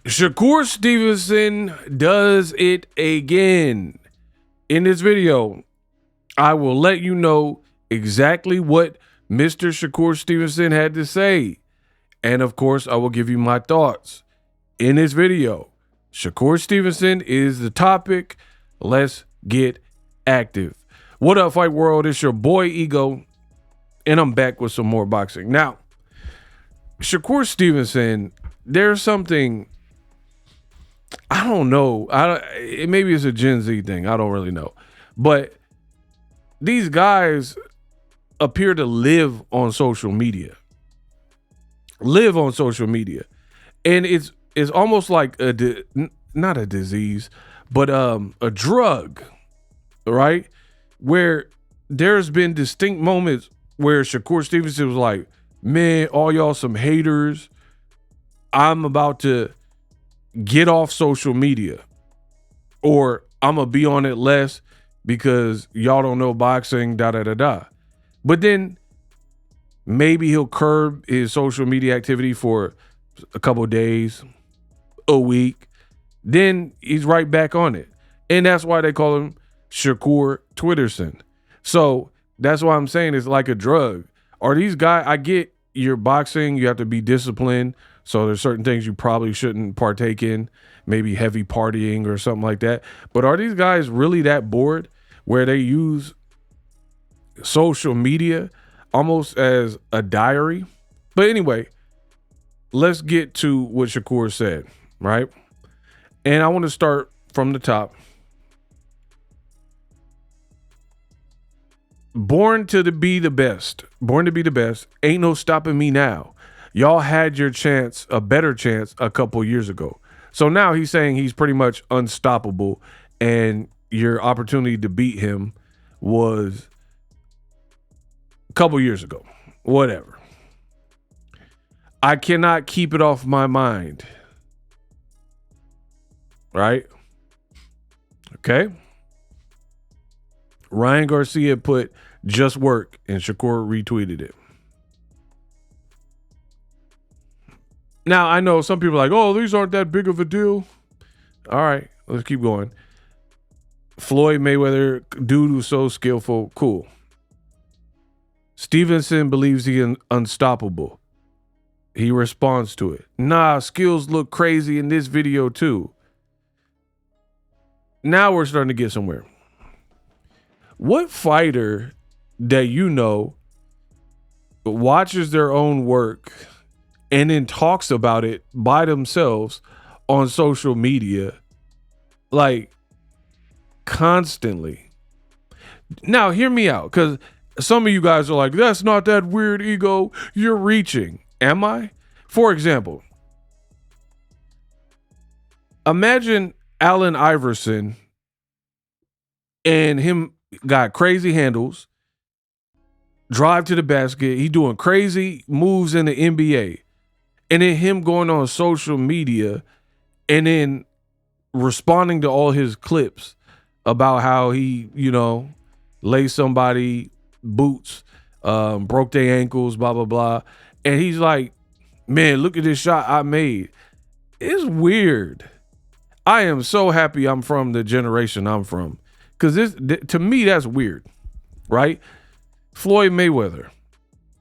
Shakur Stevenson does it again. In this video, I will let you know exactly what Mr. Shakur Stevenson had to say. And of course, I will give you my thoughts in this video. Shakur Stevenson is the topic. Let's get active. What up, Fight World? It's your boy Ego, and I'm back with some more boxing. Now, Shakur Stevenson, there's something, I don't know. Maybe it's a Gen Z thing. I don't really know. But these guys appear to live on social media. And it's almost like not a disease, but a drug, right? Where there's been distinct moments where Shakur Stevenson was like, man, all y'all some haters. I'm about to get off social media, or I'm going to be on it less because y'all don't know boxing, da-da-da-da. But then maybe he'll curb his social media activity for a couple of days, a week. Then he's right back on it. And that's why they call him Shakur Twitterson. So that's why I'm saying it's like a drug. Are these guys, I get you're boxing, you have to be disciplined. So there's certain things you probably shouldn't partake in, maybe heavy partying or something like that. But are these guys really that bored where they use social media almost as a diary? But anyway, let's get to what Shakur said, right? And I want to start from the top. Born to be the best. Ain't no stopping me now. Y'all had your chance, a better chance, a couple years ago. So now he's saying he's pretty much unstoppable, and your opportunity to beat him was a couple years ago. Whatever. I cannot keep it off my mind. Right? Okay. Ryan Garcia put just work, and Shakur retweeted it. Now, I know some people are like, oh, these aren't that big of a deal. All right, let's keep going. Floyd Mayweather, dude who's so skillful, cool. Stevenson believes he's unstoppable. He responds to it. Nah, skills look crazy in this video too. Now we're starting to get somewhere. What fighter that you know watches their own work and then talks about it by themselves on social media, like, constantly? Now, hear me out, because some of you guys are like, that's not that weird, Ego. You're reaching. Am I? For example, imagine Allen Iverson and him got crazy handles, drive to the basket. He doing crazy moves in the NBA. And then him going on social media and then responding to all his clips about how he, laced somebody boots, broke their ankles, blah, blah, blah. And he's like, man, look at this shot I made. It's weird. I am so happy I'm from the generation I'm from. Because to me, that's weird, right? Floyd Mayweather.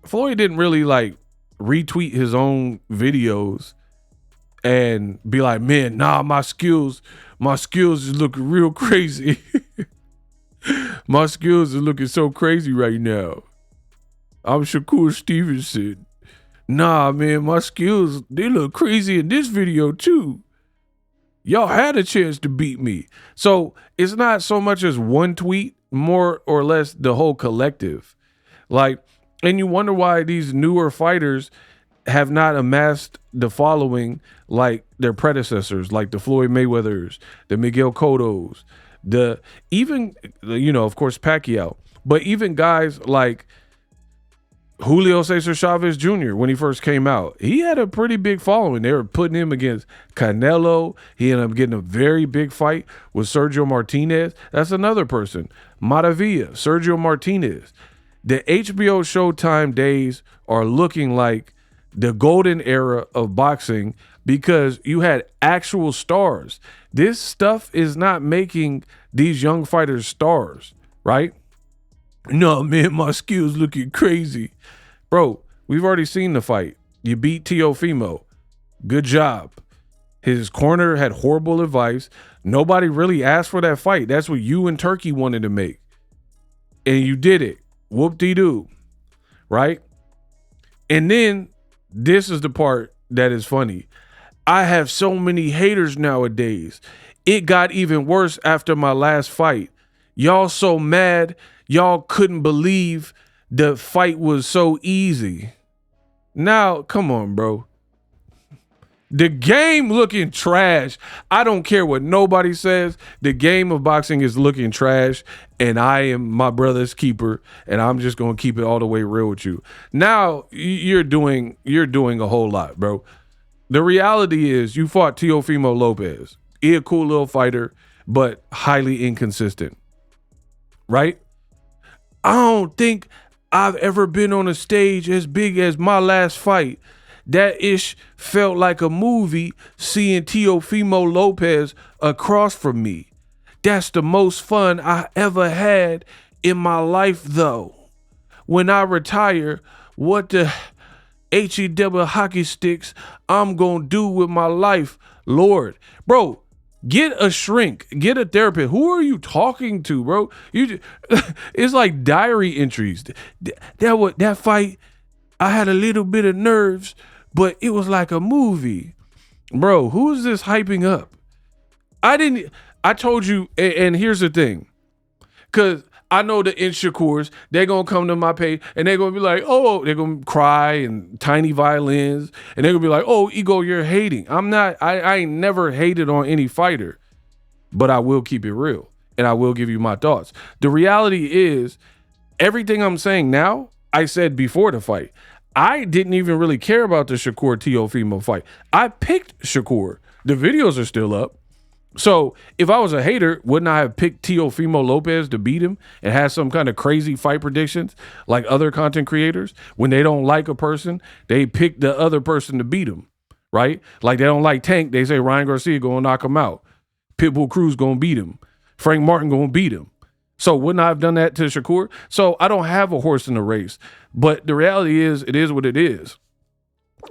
Floyd didn't really retweet his own videos and be like, man, nah, my skills is looking real crazy. My skills are looking so crazy right now. I'm Shakur Stevenson. Nah, man, my skills, they look crazy in this video too. Y'all had a chance to beat me. So it's not so much as one tweet, more or less the whole collective. And you wonder why these newer fighters have not amassed the following like their predecessors, like the Floyd Mayweathers, the Miguel Cottos, of course, Pacquiao, but even guys like Julio Cesar Chavez Jr. when he first came out, he had a pretty big following. They were putting him against Canelo. He ended up getting a very big fight with Sergio Martinez. That's another person. Maravilla, Sergio Martinez. The HBO Showtime days are looking like the golden era of boxing because you had actual stars. This stuff is not making these young fighters stars, right? No, man, my skills looking crazy. Bro, we've already seen the fight. You beat Teofimo. Good job. His corner had horrible advice. Nobody really asked for that fight. That's what you and Turkey wanted to make. And you did it. Whoop-de-doo. Right? And then this is the part that is funny. I have so many haters nowadays. It got even worse after my last fight. Y'all so mad. Y'all couldn't believe the fight was so easy. Now, come on, bro. The game looking trash. I don't care what nobody says. The game of boxing is looking trash, and I am my brother's keeper, and I'm just gonna keep it all the way real with you. Now you're doing a whole lot, bro. The reality is you fought Teofimo Lopez. He a cool little fighter, but highly inconsistent, right? I don't think I've ever been on a stage as big as my last fight. That ish felt like a movie seeing Teofimo Lopez across from me. That's the most fun I ever had in my life, though. When I retire, what the HEW hockey sticks I'm gonna do with my life, Lord. Bro, get a shrink, get a therapist. Who are you talking to, bro? It's like diary entries. That fight, I had a little bit of nerves, but it was like a movie. Bro, who is this hyping up? I told you, and here's the thing. Because I know the Inshakurs, they're going to come to my page, and they're going to be like, oh, they're going to cry and tiny violins, and they're going to be like, oh, Ego, you're hating. I'm not, I ain't never hated on any fighter, but I will keep it real, and I will give you my thoughts. The reality is, everything I'm saying now, I said before the fight. I didn't even really care about the Shakur Teofimo fight. I picked Shakur. The videos are still up. So if I was a hater, wouldn't I have picked Teofimo Lopez to beat him and have some kind of crazy fight predictions like other content creators? When they don't like a person, they pick the other person to beat him, right? Like they don't like Tank, they say Ryan Garcia gonna knock him out. Pitbull Cruz gonna beat him. Frank Martin gonna beat him. So wouldn't I have done that to Shakur? So I don't have a horse in the race. But the reality is, it is what it is.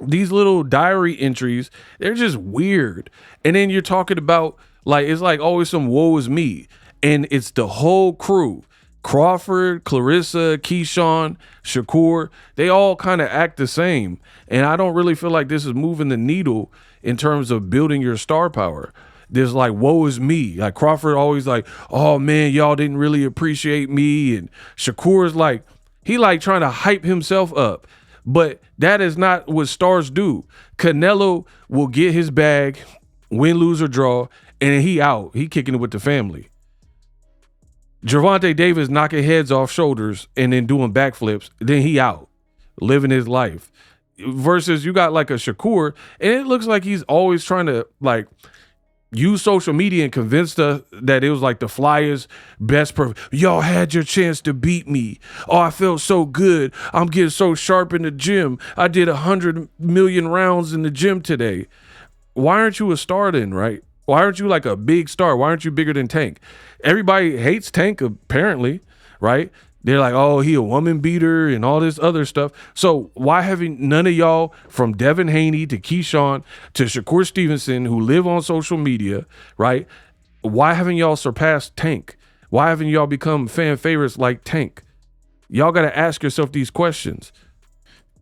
These little diary entries, they're just weird. And then you're talking about, like, it's like always some woe is me. And it's the whole crew. Crawford, Clarissa, Keyshawn, Shakur, they all kind of act the same. And I don't really feel like this is moving the needle in terms of building your star power. There's like, woe is me. Like Crawford always like, oh man, y'all didn't really appreciate me. And Shakur's like, he like trying to hype himself up. But that is not what stars do. Canelo will get his bag, win, lose, or draw, and he out. He kicking it with the family. Gervonta Davis knocking heads off shoulders and then doing backflips. Then he out, living his life. Versus you got like a Shakur, and it looks like he's always trying to like use social media and convinced us that it was like the Flyers' best. Y'all had your chance to beat me. Oh, I felt so good. I'm getting so sharp in the gym. I did 100 million rounds in the gym today. Why aren't you a star then, right? Why aren't you like a big star? Why aren't you bigger than Tank? Everybody hates Tank apparently, right? They're like, oh, he a woman beater and all this other stuff. So why haven't none of y'all, from Devin Haney to Keyshawn to Shakur Stevenson, who live on social media, right? Why haven't y'all surpassed Tank? Why haven't y'all become fan favorites like Tank? Y'all got to ask yourself these questions.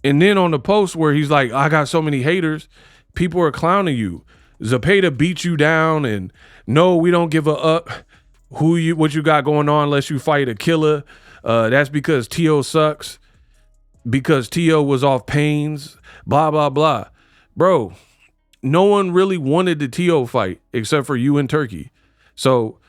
And then on the post where he's like, I got so many haters, people are clowning you. Zepeda beat you down, and no, we don't give a up what you got going on unless you fight a killer. That's because Teo sucks, because Teo was off pains, blah, blah, blah. Bro, no one really wanted the Teo fight except for you and Turkey. So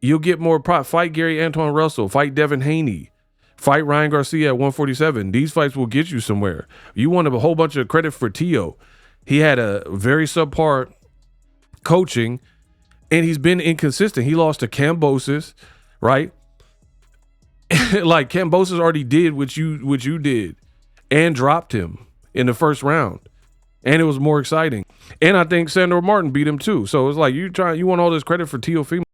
you'll get more fight Gary Antoine Russell, fight Devin Haney, fight Ryan Garcia at 147. These fights will get you somewhere. You want a whole bunch of credit for Teo. He had a very subpar coaching, and he's been inconsistent. He lost to Kambosos, right? Like Kambosos already did what you did and dropped him in the first round. and it was more exciting. And I think Sandor Martin beat him too. So it's like you want all this credit for Teofimo.